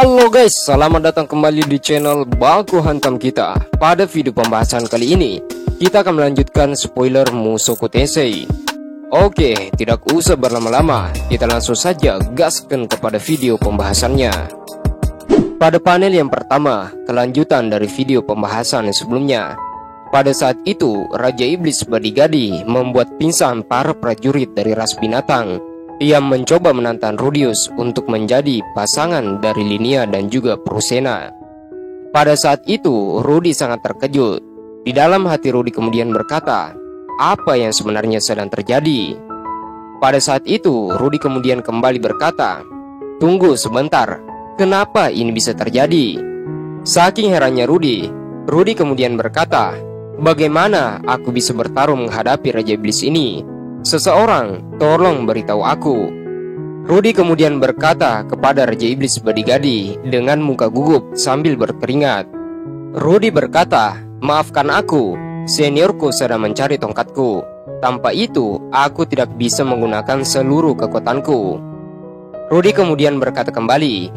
Halo guys, selamat datang kembali di channel Baku Hantam kita. Pada video pembahasan kali ini, kita akan melanjutkan spoiler Mushoku Tensei. Oke, tidak usah berlama-lama, kita langsung saja gaskan kepada video pembahasannya. Pada panel yang pertama, kelanjutan dari video pembahasan sebelumnya. Pada saat itu, Raja Iblis Badigadi membuat pingsan para prajurit dari ras binatang. Ia mencoba menantang Rudius untuk menjadi pasangan dari Linia dan juga Prusena. Pada saat itu, Rudi sangat terkejut. Di dalam hati Rudi kemudian berkata, apa yang sebenarnya sedang terjadi? Pada saat itu, Rudi kemudian kembali berkata, tunggu sebentar, kenapa ini bisa terjadi? Saking herannya Rudi kemudian berkata, bagaimana aku bisa bertarung menghadapi Raja Iblis ini? Seseorang, tolong beritahu aku. Rudi kemudian berkata kepada Raja Iblis Badigadi dengan muka gugup sambil berkeringat. Rudi berkata, maafkan aku, seniorku sedang mencari tongkatku. Tanpa itu, aku tidak bisa menggunakan seluruh kekuatanku. Rudi kemudian berkata kembali,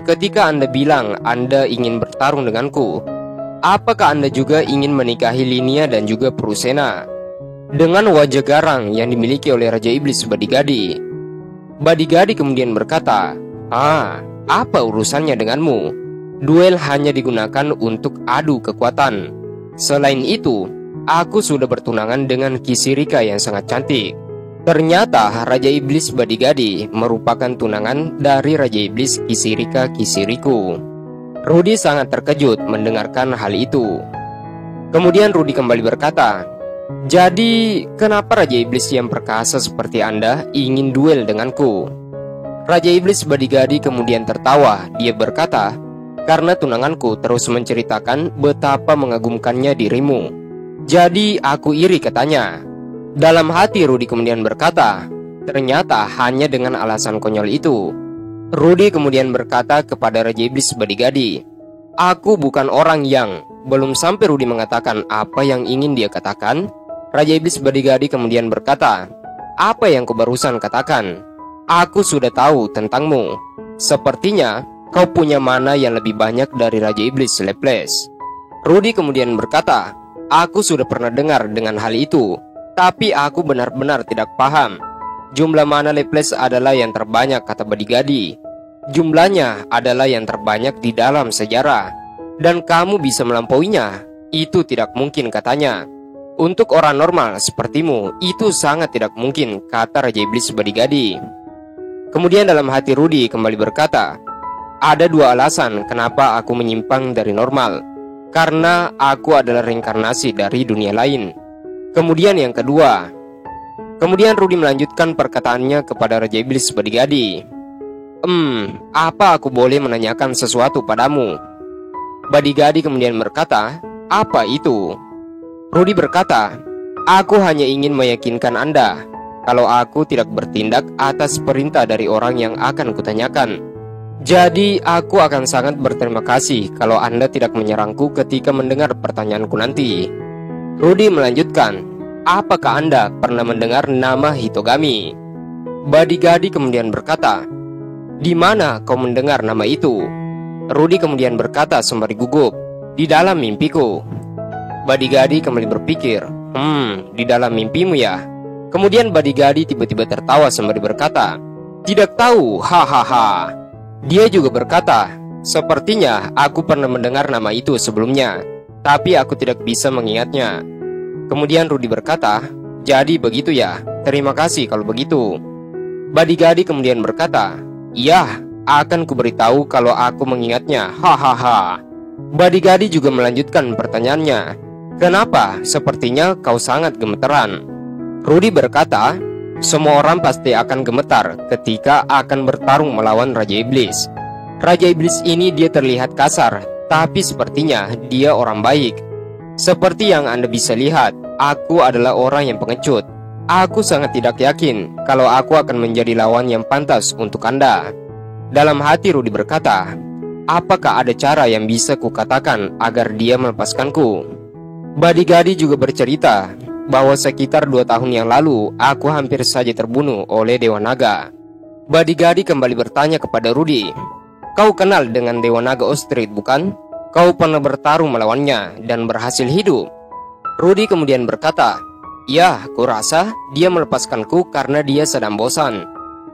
ketika Anda bilang Anda ingin bertarung denganku, apakah Anda juga ingin menikahi Linia dan juga Prusena? Dengan wajah garang yang dimiliki oleh Raja Iblis Badigadi, Badigadi kemudian berkata, apa urusannya denganmu? Duel hanya digunakan untuk adu kekuatan. Selain itu, aku sudah bertunangan dengan Kisirika yang sangat cantik. Ternyata Raja Iblis Badigadi merupakan tunangan dari Raja Iblis Kisirika Kisiriku. Rudi sangat terkejut mendengarkan hal itu. Kemudian Rudi kembali berkata, jadi, kenapa Raja Iblis yang perkasa seperti Anda ingin duel denganku? Raja Iblis Badigadi kemudian tertawa. Dia berkata, karena tunanganku terus menceritakan betapa mengagumkannya dirimu. Jadi, aku iri katanya. Dalam hati Rudi kemudian berkata, ternyata hanya dengan alasan konyol itu. Rudi kemudian berkata kepada Raja Iblis Badigadi, aku bukan orang yang... Belum sampai Rudi mengatakan apa yang ingin dia katakan, Raja Iblis Badigadi kemudian berkata, apa yang kau barusan katakan? Aku sudah tahu tentangmu. Sepertinya kau punya mana yang lebih banyak dari Raja Iblis Leples. Rudi kemudian berkata, aku sudah pernah dengar dengan hal itu, tapi aku benar-benar tidak paham. Jumlah mana Leples adalah yang terbanyak, kata Badigadi. Jumlahnya adalah yang terbanyak di dalam sejarah. Dan kamu bisa melampauinya, itu tidak mungkin katanya. Untuk orang normal sepertimu, itu sangat tidak mungkin, kata Raja Iblis Badigadi. Kemudian dalam hati Rudi kembali berkata, ada dua alasan kenapa aku menyimpang dari normal. Karena aku adalah reinkarnasi dari dunia lain. Kemudian yang kedua, kemudian Rudi melanjutkan perkataannya kepada Raja Iblis Badigadi. Apa aku boleh menanyakan sesuatu padamu? Badigadi kemudian berkata, apa itu? Rudi berkata, aku hanya ingin meyakinkan Anda kalau aku tidak bertindak atas perintah dari orang yang akan kutanyakan. Jadi aku akan sangat berterima kasih kalau Anda tidak menyerangku ketika mendengar pertanyaanku nanti. Rudi melanjutkan, apakah Anda pernah mendengar nama Hitogami? Badigadi kemudian berkata, di mana kau mendengar nama itu? Rudi kemudian berkata sembari gugup, di dalam mimpiku. Badigadi kembali berpikir, di dalam mimpimu ya? Kemudian Badigadi tiba-tiba tertawa sembari berkata, tidak tahu, hahaha. Dia juga berkata, sepertinya aku pernah mendengar nama itu sebelumnya, tapi aku tidak bisa mengingatnya. Kemudian Rudi berkata, jadi begitu ya, terima kasih kalau begitu. Badigadi kemudian berkata, iya, akan kuberitahu kalau aku mengingatnya, hahaha. Badigadi juga melanjutkan pertanyaannya, kenapa sepertinya kau sangat gemeteran? Rudi berkata, semua orang pasti akan gemetar ketika akan bertarung melawan Raja Iblis. Raja Iblis ini dia terlihat kasar, tapi sepertinya dia orang baik. Seperti yang Anda bisa lihat, aku adalah orang yang pengecut. Aku sangat tidak yakin kalau aku akan menjadi lawan yang pantas untuk Anda. Dalam hati Rudi berkata, apakah ada cara yang bisa kukatakan agar dia melepaskanku? Badigadi juga bercerita bahwa sekitar 2 tahun yang lalu aku hampir saja terbunuh oleh Dewa Naga. Badigadi kembali bertanya kepada Rudi, Kau kenal dengan Dewa Naga Ostrich bukan? Kau pernah bertarung melawannya dan berhasil hidup. Rudy kemudian berkata, ya, kurasa dia melepaskanku karena dia sedang bosan.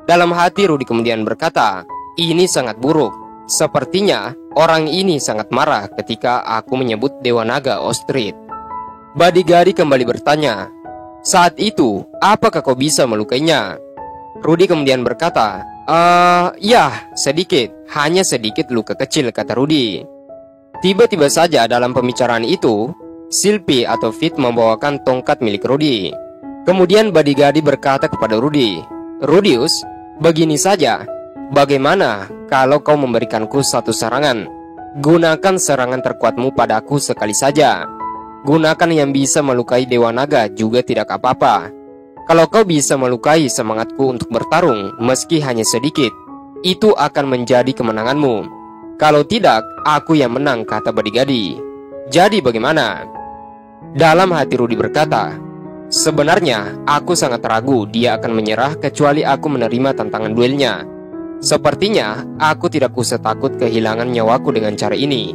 Dalam hati Rudy kemudian berkata, ini sangat buruk. Sepertinya orang ini sangat marah ketika aku menyebut Dewa Naga Ostrich. Badigadi kembali bertanya, saat itu apakah kau bisa melukainya? Rudy kemudian berkata, ya, sedikit, hanya sedikit luka kecil, kata Rudy. Tiba-tiba saja dalam pembicaraan itu, Sylvie atau Fit membawakan tongkat milik Rudy. Kemudian Badigadi berkata kepada Rudy, Rudius, begini saja, bagaimana kalau kau memberikanku satu serangan? Gunakan serangan terkuatmu padaku sekali saja. Gunakan yang bisa melukai Dewa Naga juga tidak apa-apa. Kalau kau bisa melukai semangatku untuk bertarung, meski hanya sedikit, itu akan menjadi kemenanganmu. Kalau tidak, aku yang menang, kata Badigadi. Jadi bagaimana? Dalam hati Rudy berkata, sebenarnya aku sangat ragu dia akan menyerah kecuali aku menerima tantangan duelnya. Sepertinya aku tidak usah takut kehilangan nyawaku dengan cara ini.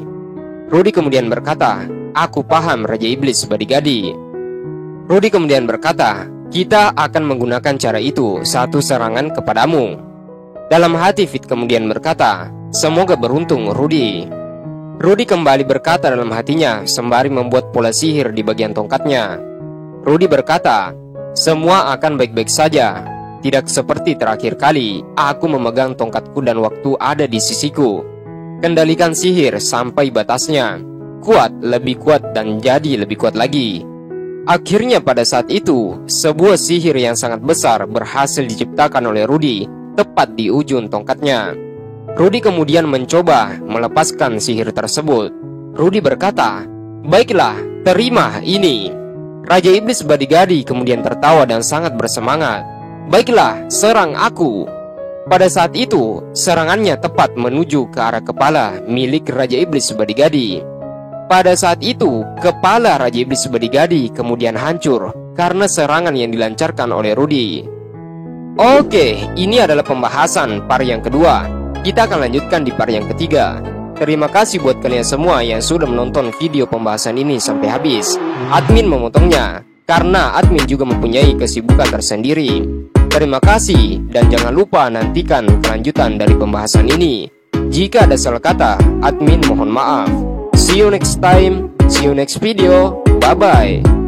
Rudy kemudian berkata, aku paham Raja Iblis, Badigadi. Rudy kemudian berkata, kita akan menggunakan cara itu, satu serangan kepadamu. Dalam hati Fit kemudian berkata, semoga beruntung, Rudy. Rudy kembali berkata dalam hatinya sembari membuat pola sihir di bagian tongkatnya. Rudy berkata, semua akan baik-baik saja. Tidak seperti terakhir kali aku memegang tongkatku dan waktu ada di sisiku. Kendalikan sihir sampai batasnya. Kuat, lebih kuat, dan jadi lebih kuat lagi. Akhirnya pada saat itu, sebuah sihir yang sangat besar berhasil diciptakan oleh Rudy tepat di ujung tongkatnya. Rudy kemudian mencoba melepaskan sihir tersebut. Rudy berkata, baiklah, terima ini. Raja Iblis Badigadi kemudian tertawa dan sangat bersemangat. Baiklah, serang aku. Pada saat itu, serangannya tepat menuju ke arah kepala milik Raja Iblis Badigadi. Pada saat itu, kepala Raja Iblis Badigadi kemudian hancur karena serangan yang dilancarkan oleh Rudy. Oke, ini adalah pembahasan part yang kedua. Kita akan lanjutkan di part yang ketiga. Terima kasih buat kalian semua yang sudah menonton video pembahasan ini sampai habis. Admin memotongnya karena admin juga mempunyai kesibukan tersendiri. Terima kasih dan jangan lupa nantikan kelanjutan dari pembahasan ini. Jika ada salah kata, admin mohon maaf. See you next time, see you next video, bye bye.